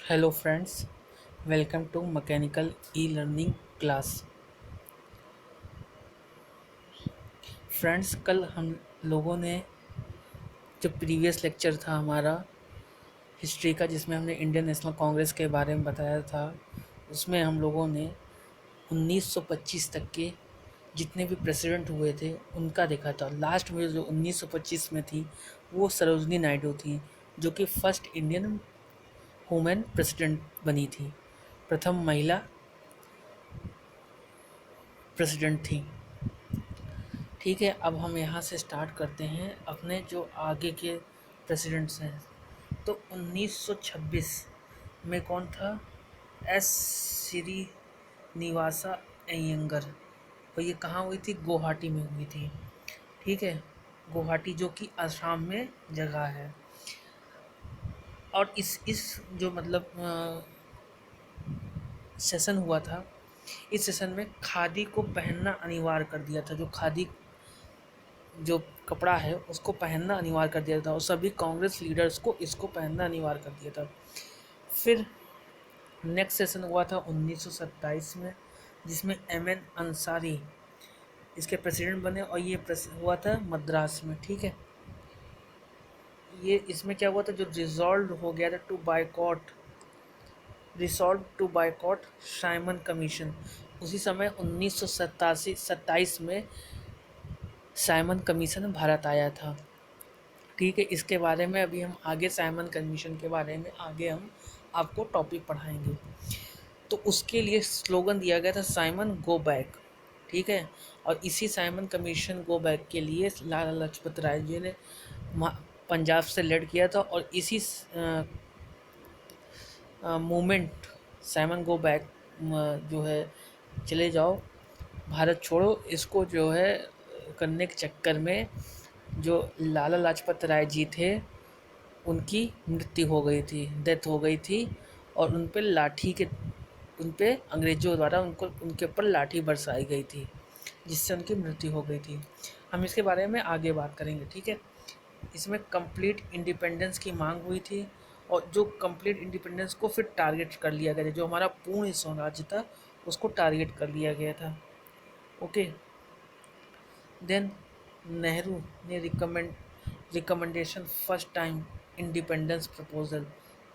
Hello friends, welcome to mechanical e learning class. Friends, कल हम लोगों ने जो प्रीवियस लेक्चर था हमारा हिस्ट्री का, जिसमें हमने इंडियन नेशनल कांग्रेस के बारे में बताया था, उसमें हम लोगों ने 1925 तक के जितने भी प्रेसिडेंट हुए थे उनका देखा था। लास्ट में जो 1925 में थी वो सरोजनी नायडू थी, जो कि फर्स्ट इंडियन वुमेन प्रेसिडेंट बनी थी, प्रथम महिला प्रेसिडेंट थी। ठीक है, अब हम यहाँ से स्टार्ट करते हैं अपने जो आगे के प्रेसिडेंट्स हैं। तो 1926 में कौन था? एस श्रीनिवासा अयंगर, और ये कहाँ हुई थी? गुवाहाटी में हुई थी। ठीक है, गुवाहाटी जो कि असम में जगह है। और इस जो मतलब सेशन हुआ था, इस सेशन में खादी को पहनना अनिवार्य कर दिया था। जो खादी जो कपड़ा है उसको पहनना अनिवार्य कर दिया था, और सभी कांग्रेस लीडर्स को इसको पहनना अनिवार्य कर दिया था। फिर नेक्स्ट सेशन हुआ था 1927 में, जिसमें एम एन अंसारी इसके प्रेसिडेंट बने, और ये हुआ था मद्रास में। ठीक है, ये इसमें क्या हुआ था? जो रिजॉल्व हो गया था टू बायकॉट साइमन कमीशन। उसी समय 1927 में साइमन कमीशन भारत आया था। ठीक है, इसके बारे में अभी हम आगे साइमन कमीशन के बारे में आगे हम आपको टॉपिक पढ़ाएंगे। तो उसके लिए स्लोगन दिया गया था साइमन गो बैक। ठीक है, और इसी साइमन कमीशन गो बैक के लिए लाला लाजपत राय जी ने पंजाब से लीड किया था, और इसी मूवमेंट साइमन गो बैक जो है चले जाओ भारत छोड़ो, इसको जो है करने के चक्कर में जो लाला लाजपत राय जी थे उनकी मृत्यु हो गई थी, डेथ हो गई थी, और उन पे अंग्रेज़ों द्वारा उनके ऊपर लाठी बरसाई गई थी, जिससे उनकी मृत्यु हो गई थी। हम इसके बारे में आगे बात करेंगे। ठीक है, इसमें कंप्लीट इंडिपेंडेंस की मांग हुई थी, और जो कंप्लीट इंडिपेंडेंस को फिर टारगेट कर लिया गया था, जो हमारा पूर्ण स्वराज्य था उसको टारगेट कर लिया गया था। ओके, देन नेहरू ने recommendation first time independence proposal,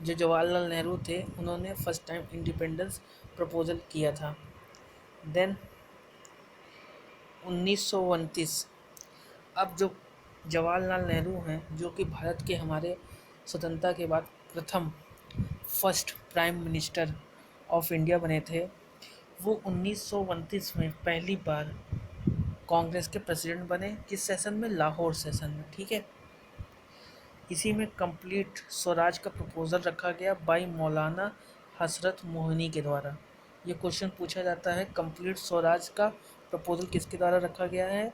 जो जवाहरलाल नेहरू थे उन्होंने फर्स्ट टाइम इंडिपेंडेंस प्रपोजल किया था। देन 1929, अब जो जवाहरलाल नेहरू हैं, जो कि भारत के हमारे स्वतंत्रता के बाद प्रथम first prime minister of India बने थे, वो 1929 में पहली बार कांग्रेस के प्रेसिडेंट बने। किस सेशन में? लाहौर सेशन में। ठीक है, इसी में कंप्लीट स्वराज का प्रपोजल रखा गया बाई मौलाना हसरत मोहनी के द्वारा। ये क्वेश्चन पूछा जाता है, कंप्लीट स्वराज का प्रपोजल किसके द्वारा रखा गया है?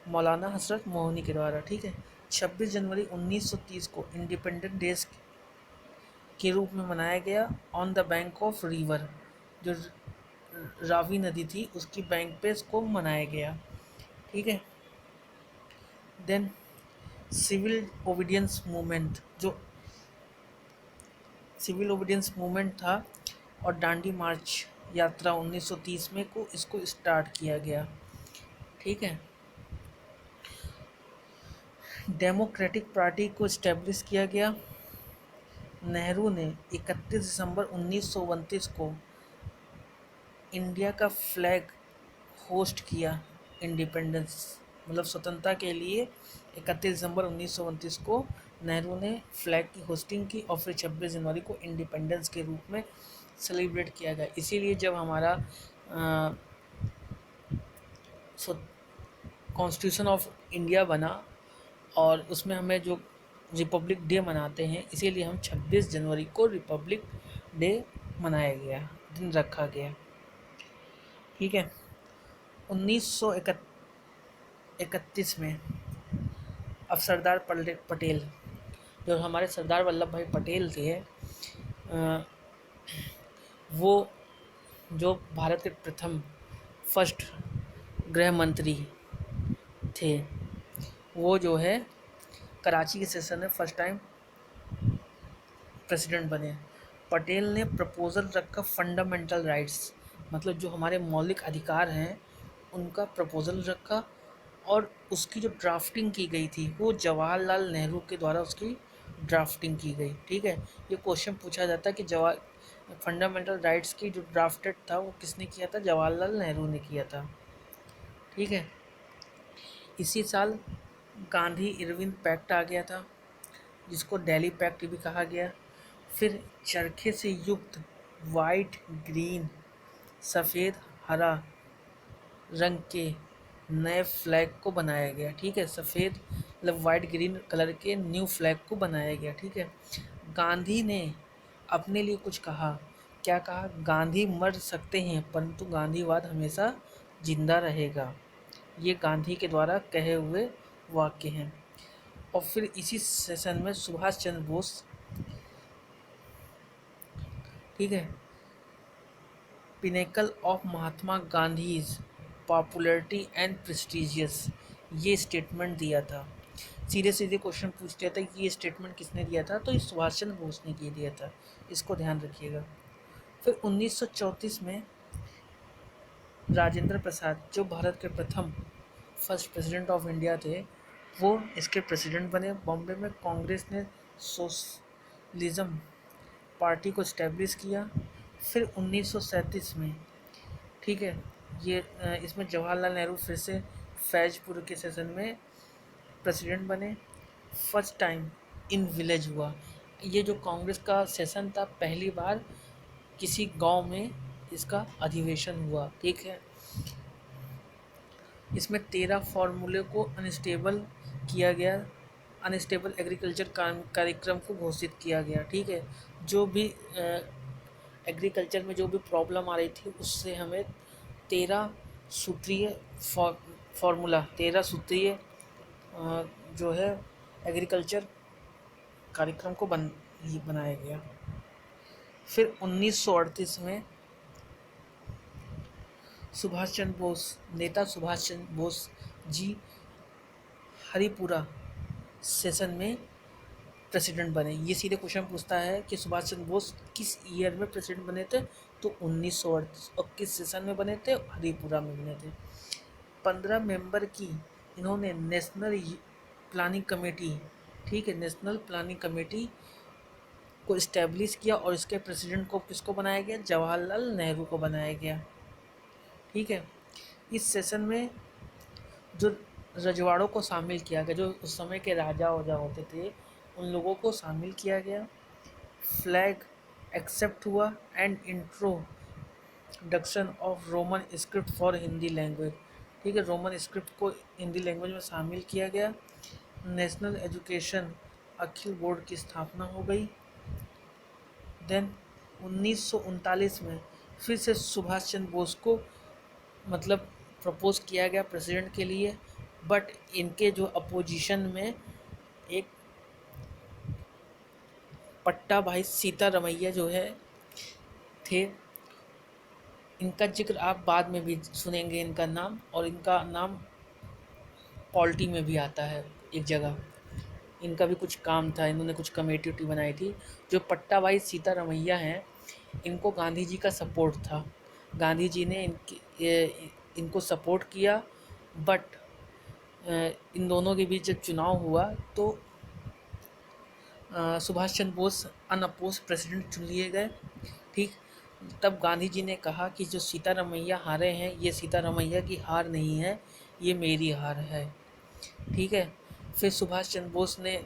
मौलाना हसरत मोहनी के द्वारा। ठीक है, 26 जनवरी 1930 को इंडिपेंडेंट डेज के रूप में मनाया गया on the bank of river, जो रावी नदी थी उसकी बैंक पे इसको मनाया गया। ठीक है, देन सिविल ओबीडियंस मूवमेंट, जो सिविल ओबीडियंस मूवमेंट था, और डांडी मार्च यात्रा 1930 में को इसको स्टार्ट किया गया। ठीक है, डेमोक्रेटिक पार्टी को इस्टेब्लिश किया गया। नेहरू ने 31 दिसंबर 1929 को इंडिया का फ्लैग होस्ट किया। इंडिपेंडेंस मतलब स्वतंत्रता के लिए 31 दिसंबर 1929 को नेहरू ने फ्लैग की होस्टिंग की, और फिर 26 जनवरी को इंडिपेंडेंस के रूप में सेलिब्रेट किया गया। इसीलिए जब हमारा कॉन्स्टिट्यूशन ऑफ इंडिया बना, और उसमें हमें जो रिपब्लिक डे मनाते हैं, इसीलिए हम 26 जनवरी को रिपब्लिक डे मनाया गया, दिन रखा गया। ठीक है, 1931 में अब सरदार पटेल, जो हमारे सरदार वल्लभ भाई पटेल थे, वो जो भारत के प्रथम फर्स्ट गृह मंत्री थे, वो जो है कराची के सेशन में फर्स्ट टाइम प्रेसिडेंट बने। पटेल ने प्रपोज़ल रखा फंडामेंटल राइट्स, मतलब जो हमारे मौलिक अधिकार हैं उनका प्रपोज़ल रखा, और उसकी जो ड्राफ्टिंग की गई थी वो जवाहरलाल नेहरू के द्वारा उसकी ड्राफ्टिंग की गई। ठीक है, ये क्वेश्चन पूछा जाता है कि जवाहर फंडामेंटल राइट्स की जो ड्राफ्टेड था वो किसने किया था? जवाहरलाल नेहरू ने किया था। ठीक है, इसी साल गांधी इरविन पैक्ट आ गया था, जिसको दिल्ली पैक्ट भी कहा गया। फिर चरखे से युक्त वाइट, ग्रीन, सफ़ेद, हरा रंग के नए फ्लैग को बनाया गया। ठीक है, सफ़ेद मतलब वाइट ग्रीन कलर के न्यू फ्लैग को बनाया गया। ठीक है, गांधी ने अपने लिए कुछ कहा। क्या कहा? गांधी मर सकते हैं परंतु गांधीवाद हमेशा जिंदा रहेगा। ये गांधी के द्वारा कहे हुए वाक्य हैं। और फिर इसी सेशन में सुभाष चंद्र बोस, ठीक है, pinnacle of Mahatma Gandhi's popularity and prestigious, ये स्टेटमेंट दिया था। सीधे सीधे क्वेश्चन पूछ लिया था कि ये स्टेटमेंट किसने दिया था, तो ये सुभाष चंद्र बोस ने दिया था, इसको ध्यान रखिएगा। फिर 1934 में राजेंद्र प्रसाद, जो भारत के प्रथम फर्स्ट प्रेसिडेंट ऑफ इंडिया थे, वो इसके प्रेसिडेंट बने। बॉम्बे में कांग्रेस ने सोशलिज्म पार्टी को इस्टेब्लिश किया। फिर 1937 में, ठीक है, ये इसमें जवाहरलाल नेहरू फिर से फैजपुर के सेशन में प्रेसिडेंट बने। फर्स्ट टाइम इन विलेज हुआ। ये जो कांग्रेस का सेशन था, पहली बार किसी गांव में इसका अधिवेशन हुआ। ठीक है, इसमें 13 फार्मूले को अनस्टेबल किया गया, अनस्टेबल एग्रीकल्चर कार्यक्रम को घोषित किया गया। ठीक है, जो भी एग्रीकल्चर में जो भी प्रॉब्लम आ रही थी उससे हमें 13 सूत्रीय फार्मूला, 13 सूत्रीय जो है एग्रीकल्चर कार्यक्रम को बनाया गया। फिर 1938 में सुभाष चंद्र बोस, नेता सुभाष चंद्र बोस जी हरिपुरा सेशन में प्रेसिडेंट बने। ये सीधे क्वेश्चन पूछता है कि सुभाष चंद्र बोस किस ईयर में प्रेसिडेंट बने थे, तो 1938, और किस सेशन में बने थे? हरिपुरा में बने थे। 15 मेंबर की इन्होंने नेशनल प्लानिंग कमेटी, ठीक है, नेशनल प्लानिंग कमेटी को इस्टेब्लिश किया, और इसके प्रेसिडेंट को किसको बनाया गया? जवाहरलाल नेहरू को बनाया गया। ठीक है, इस सेशन में जो रजवाड़ों को शामिल किया गया, जो उस समय के राजा वजा होते थे, उन लोगों को शामिल किया गया। फ्लैग एक्सेप्ट हुआ and introduction of Roman script for Hindi language. ठीक है, रोमन स्क्रिप्ट को हिंदी लैंग्वेज में शामिल किया गया। नेशनल एजुकेशन अखिल बोर्ड की स्थापना हो गई। देन 1939 में फिर से सुभाष चंद्र बोस को मतलब प्रपोज किया गया प्रेसिडेंट के लिए, बट इनके जो अपोजिशन में एक पट्टा भाई सीतारमैया जो है थे। इनका जिक्र आप बाद में भी सुनेंगे इनका नाम, और इनका नाम पॉलिटी में भी आता है एक जगह। इनका भी कुछ काम था, इन्होंने कुछ कमेटी बनाई थी। जो पट्टा भाई सीतारमैया हैं, इनको गांधी जी का सपोर्ट था। गांधी जी ने इनको सपोर्ट किया, बट इन दोनों के बीच जब चुनाव हुआ तो सुभाष चंद्र बोस अनअपोज प्रेसिडेंट चुन लिए गए। ठीक, तब गांधी जी ने कहा कि जो सीतारमैया हारे हैं, ये सीतारमैया की हार नहीं है, ये मेरी हार है। ठीक है, फिर सुभाष चंद्र बोस ने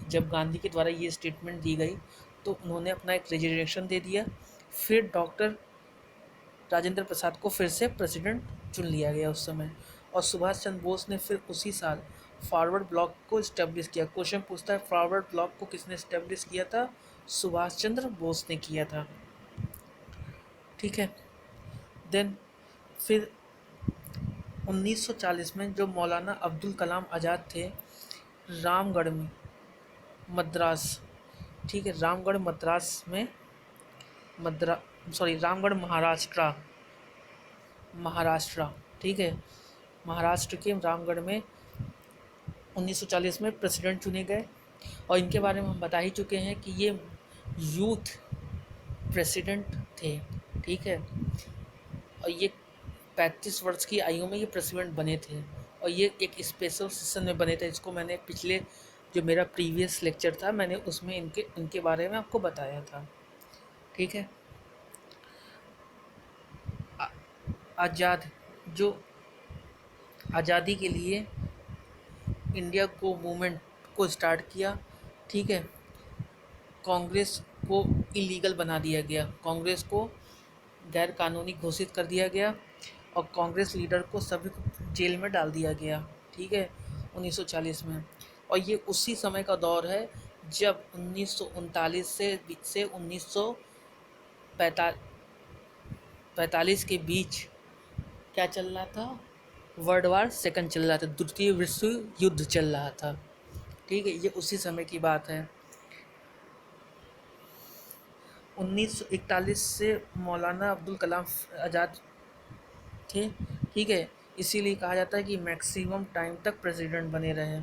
जब गांधी के द्वारा ये स्टेटमेंट दी गई तो उन्होंने अपना एक रेजिग्नेशन दे दिया। फिर डॉक्टर राजेंद्र प्रसाद को फिर से प्रेसिडेंट चुन लिया गया उस समय, और सुभाष चंद्र बोस ने फिर उसी साल फॉरवर्ड ब्लॉक को इस्टेब्लिश किया। क्वेश्चन पूछता है फॉरवर्ड ब्लॉक को किसने इस्टेब्लिश किया था? सुभाष चंद्र बोस ने किया था। ठीक है, देन फिर 1940 में जो मौलाना अब्दुल कलाम आज़ाद थे, रामगढ़ में मद्रास, ठीक है, रामगढ़ मद्रास में रामगढ़ महाराष्ट्र, ठीक है, महाराष्ट्र के रामगढ़ में 1940 में प्रेसिडेंट चुने गए। और इनके बारे में हम बता ही चुके हैं कि ये यूथ प्रेसिडेंट थे, ठीक है। और ये 35 वर्ष की आयु में ये प्रेसिडेंट बने थे, और ये एक स्पेशल सेशन में बने थे। इसको मैंने पिछले जो मेरा प्रीवियस लेक्चर था मैंने उसमें इनके बारे में आपको बताया था, ठीक है। आ- आज़ाद जो आज़ादी के लिए इंडिया को मूवमेंट को स्टार्ट किया, ठीक है। कांग्रेस को इलीगल बना दिया गया, कांग्रेस को गैर कानूनी घोषित कर दिया गया, और कांग्रेस लीडर को सभी को जेल में डाल दिया गया, ठीक है, 1940 में। और ये उसी समय का दौर है जब 1939 से 1945 के बीच क्या चल रहा था, वर्ल्ड वार 2 चल रहा था, द्वितीय विश्व युद्ध चल रहा था, ठीक है। ये उसी समय की बात है। 1941 से मौलाना अब्दुल कलाम आज़ाद थे, ठीक है। इसीलिए कहा जाता है कि मैक्सिमम टाइम तक प्रेसिडेंट बने रहे।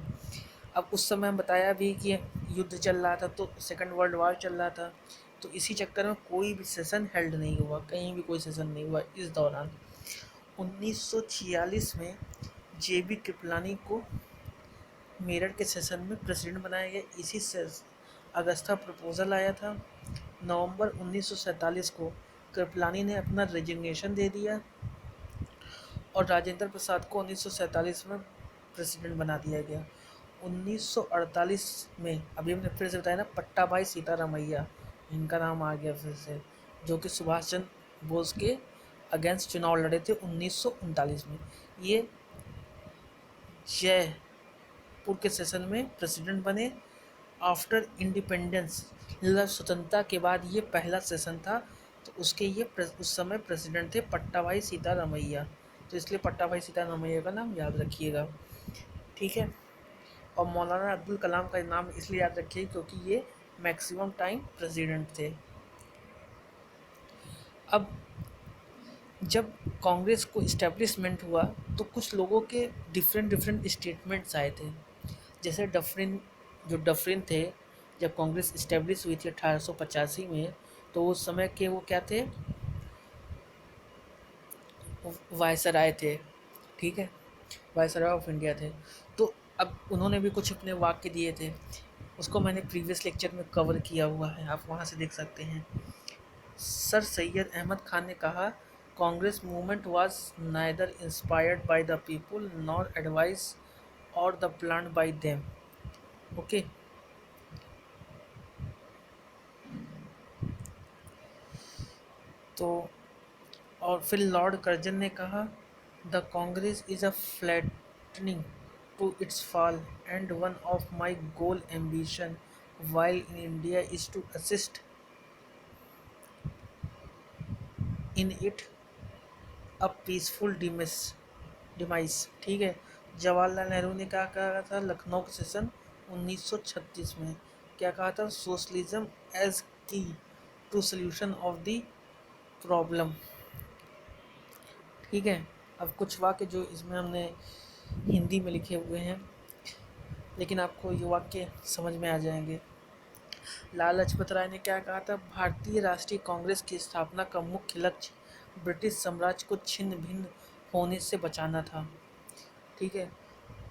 अब उस समय हम बताया भी कि युद्ध चल रहा था, तो सेकंड वर्ल्ड वार चल रहा था, तो इसी चक्कर में कोई भी सेशन हेल्ड नहीं हुआ, कहीं भी कोई सेशन नहीं हुआ इस दौरान। 1946 में जेबी कृपलानी को मेरठ के सेशन में प्रेसिडेंट बनाया गया। इसी से अगस्ता प्रपोजल आया था। नवंबर 1947 को कृपलानी ने अपना रेजिग्नेशन दे दिया, और राजेंद्र प्रसाद को 1947 में प्रेसिडेंट बना दिया गया। 1948 में अभी हमने फिर से बताया ना, पट्टा भाई सीतारामैया, इनका नाम आ गया फिर से, जो कि सुभाष चंद्र बोस के अगेंस्ट चुनाव लड़े थे 1939 में। ये जयपुर के सेशन में प्रेसिडेंट बने आफ्टर इंडिपेंडेंस, मतलब स्वतंत्रता के बाद ये पहला सेशन था। तो उसके ये उस समय प्रेसिडेंट थे पट्टा भाई सीतारामैया, तो इसलिए पट्टा भाई सीतारामैया का नाम याद रखिएगा, ठीक है। और मौलाना अब्दुल कलाम का नाम इसलिए याद रखिए क्योंकि ये मैक्सिमम टाइम प्रेसिडेंट थे। अब जब कांग्रेस को इस्टेब्लिशमेंट हुआ तो कुछ लोगों के डिफरेंट डिफरेंट स्टेटमेंट्स आए थे। जैसे डफरिन थे, जब कांग्रेस इस्टेब्लिश हुई थी 1885 में, तो उस समय के वो क्या थे, वायसराय थे, ठीक है, वायसराय ऑफ इंडिया थे। तो अब उन्होंने भी कुछ अपने वाक्य दिए थे, उसको मैंने प्रीवियस लेक्चर में कवर किया हुआ है, आप वहाँ से देख सकते हैं। सर सैयद अहमद खान ने कहा, Congress movement was neither inspired by the people nor advice और the plan by them. Okay. तो और फिर लॉर्ड कर्जन ने कहा, the Congress is a flattening to its fall and one of my goal ambition while in India is to assist in it a peaceful demise, ठीक है। जवाहरलाल नेहरू ने क्या कहा था लखनऊ के सेशन 1936 में, क्या कहा था, socialism as key to solution of the problem, ठीक है। अब कुछ वाक्य जो इसमें हमने हिंदी में लिखे हुए हैं, लेकिन आपको ये वाक्य समझ में आ जाएंगे। लाला लाजपत राय ने क्या कहा था, भारतीय राष्ट्रीय कांग्रेस की स्थापना का मुख्य लक्ष्य ब्रिटिश साम्राज्य को छिन्न भिन्न होने से बचाना था, ठीक है।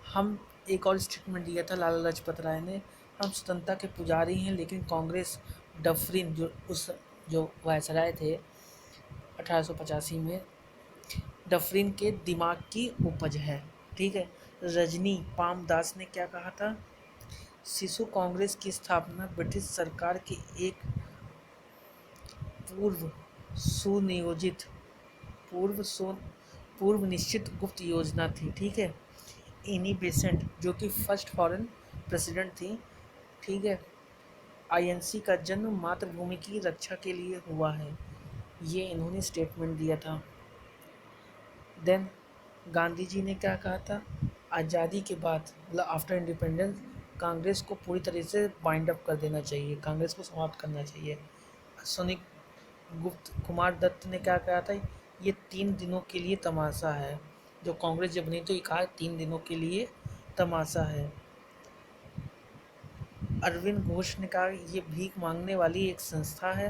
हम एक और स्टेटमेंट दिया था लाला लाजपत राय ने, हम स्वतंत्रता के पुजारी हैं, लेकिन कांग्रेस डफरिन जो वायसराय थे 1885 में, डफरिन के दिमाग की उपज है, ठीक है। रजनी पाम दास ने क्या कहा था, शिशु कांग्रेस की स्थापना ब्रिटिश सरकार की एक पूर्व सुनियोजित पूर्व सु पूर्व निश्चित गुप्त योजना थी, ठीक है। एनी बेसेंट जो कि फर्स्ट फॉरेन प्रेसिडेंट थी, ठीक है। आईएनसी का जन्म मातृभूमि की रक्षा के लिए हुआ है, ये इन्होंने स्टेटमेंट दिया था। देन गांधी जी ने क्या कहा था, आज़ादी के बाद मतलब आफ्टर इंडिपेंडेंस कांग्रेस को पूरी तरह से बाइंड अप कर देना चाहिए, कांग्रेस को समाप्त करना चाहिए। सोनिक गुप्त कुमार दत्त ने क्या कहा था, ये 3 दिनों के लिए तमाशा है, जो कांग्रेस जब बनी तो ये कहा 3 दिनों के लिए तमाशा है। अरविंद घोष ने कहा ये भीख मांगने वाली एक संस्था है।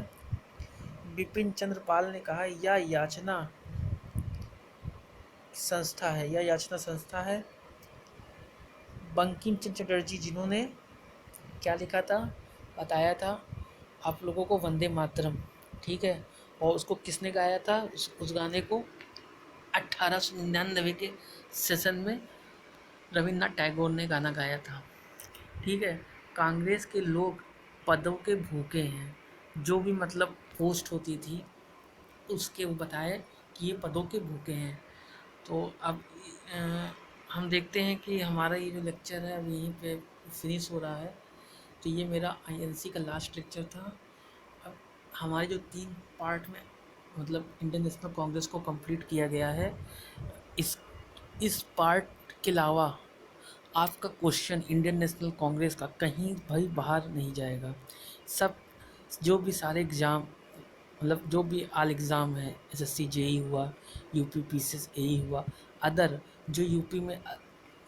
बिपिन चंद्र पाल ने कहा यह याचना संस्था है। बंकिम चंद्र चटर्जी जिन्होंने क्या लिखा था, बताया था आप लोगों को, वंदे मातरम, ठीक है। और उसको किसने गाया था, उस गाने को 1899 के सेशन में रविन्द्रनाथ टैगोर ने गाना गाया था, ठीक है। कांग्रेस के लोग पदों के भूखे हैं, जो भी मतलब पोस्ट होती थी उसके वो बताए कि ये पदों के भूखे हैं। तो अब हम देखते हैं कि हमारा ये जो लेक्चर है अब यहीं पे फिनिश हो रहा है। तो ये मेरा आईएनसी का लास्ट लेक्चर था। अब हमारे जो 3 पार्ट में मतलब इंडियन नेशनल कांग्रेस को कंप्लीट किया गया है, इस पार्ट के अलावा आपका क्वेश्चन इंडियन नेशनल कांग्रेस का कहीं भाई बाहर नहीं जाएगा। सब जो भी सारे एग्ज़ाम मतलब जो भी ऑल एग्ज़ाम है, एसएससी जेई हुआ, यूपी पीसीएस एई हुआ, अदर जो यूपी में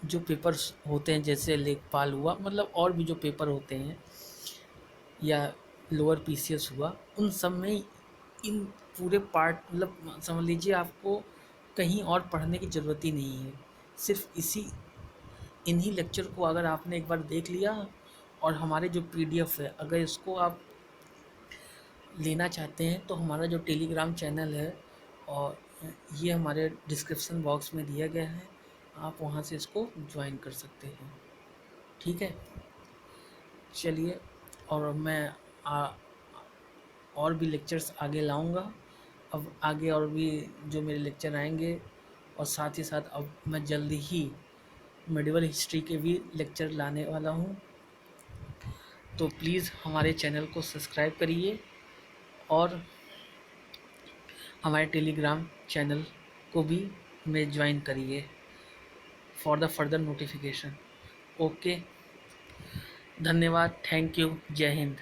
जो पेपर्स होते हैं जैसे लेखपाल हुआ, मतलब और भी जो पेपर होते हैं या लोअर पीसीएस हुआ, उन सब में इन पूरे पार्ट मतलब समझ लीजिए आपको कहीं और पढ़ने की ज़रूरत ही नहीं है। सिर्फ इन्हीं लेक्चर को अगर आपने एक बार देख लिया और हमारे जो पीडीएफ है अगर इसको आप लेना चाहते हैं तो हमारा जो टेलीग्राम चैनल है और ये हमारे डिस्क्रिप्शन बॉक्स में दिया गया है, आप वहाँ से इसको ज्वाइन कर सकते हैं, ठीक है। चलिए, और मैं और भी लेक्चर्स आगे लाऊंगा। अब आगे और भी जो मेरे लेक्चर आएंगे, और साथ ही साथ अब मैं जल्दी ही मेडिवल हिस्ट्री के भी लेक्चर लाने वाला हूँ। तो प्लीज़ हमारे चैनल को सब्सक्राइब करिए और हमारे टेलीग्राम चैनल को भी में ज्वाइन करिए for the further notification. Okay, धन्यवाद, थैंक यू, जय हिंद।